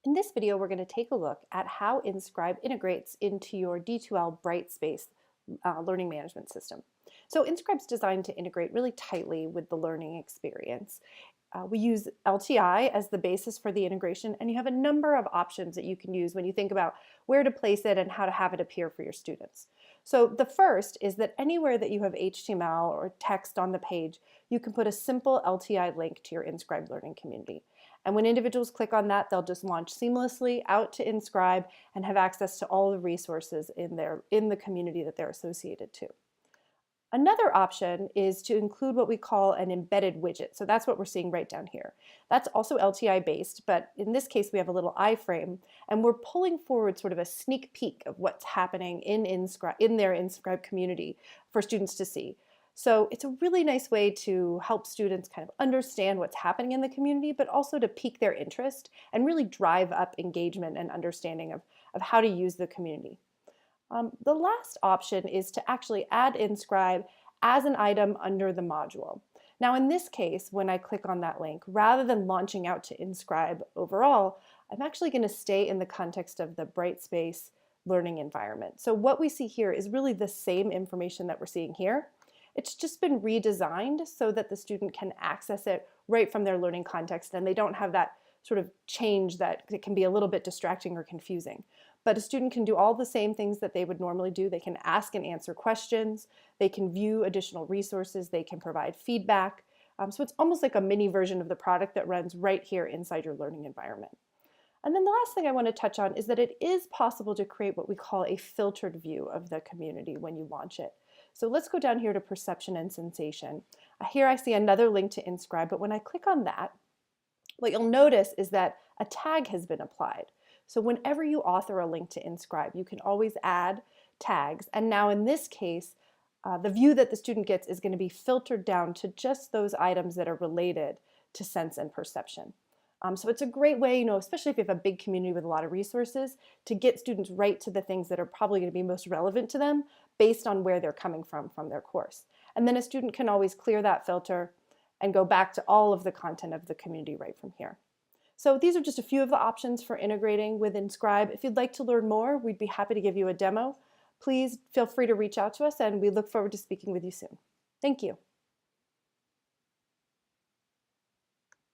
In this video, we're going to take a look at how InScribe integrates into your D2L Brightspace learning management system. So InScribe is designed to integrate really tightly with the learning experience. We use LTI as the basis for the integration, and you have a number of options that you can use when you think about where to place it and how to have it appear for your students. So the first is that anywhere that you have HTML or text on the page, you can put a simple LTI link to your InScribe learning community. And when individuals click on that, they'll just launch seamlessly out to InScribe and have access to all the resources in the community that they're associated to. Another option is to include what we call an embedded widget. So that's what we're seeing right down here. That's also LTI based, but in this case we have a little iframe, and we're pulling forward sort of a sneak peek of what's happening in their InScribe community for students to see. So it's a really nice way to help students kind of understand what's happening in the community, but also to pique their interest and really drive up engagement and understanding of how to use the community. The last option is to actually add InScribe as an item under the module. Now in this case, when I click on that link, rather than launching out to InScribe overall, I'm actually going to stay in the context of the Brightspace learning environment. So what we see here is really the same information that we're seeing here. It's just been redesigned so that the student can access it right from their learning context, and they don't have that sort of change that it can be a little bit distracting or confusing. But a student can do all the same things that they would normally do. They can ask and answer questions, they can view additional resources, they can provide feedback. So it's almost like a mini version of the product that runs right here inside your learning environment. And then the last thing I want to touch on is that it is possible to create what we call a filtered view of the community when you launch it. So let's go down here to perception and sensation. Here I see another link to InScribe, but when I click on that, what you'll notice is that a tag has been applied. So whenever you author a link to InScribe, you can always add tags. And now in this case, the view that the student gets is going to be filtered down to just those items that are related to sense and perception. So it's a great way, especially if you have a big community with a lot of resources, to get students right to the things that are probably going to be most relevant to them based on where they're coming from their course. And then a student can always clear that filter and go back to all of the content of the community right from here. So these are just a few of the options for integrating with InScribe. If you'd like to learn more, we'd be happy to give you a demo. Please feel free to reach out to us, and we look forward to speaking with you soon. Thank you.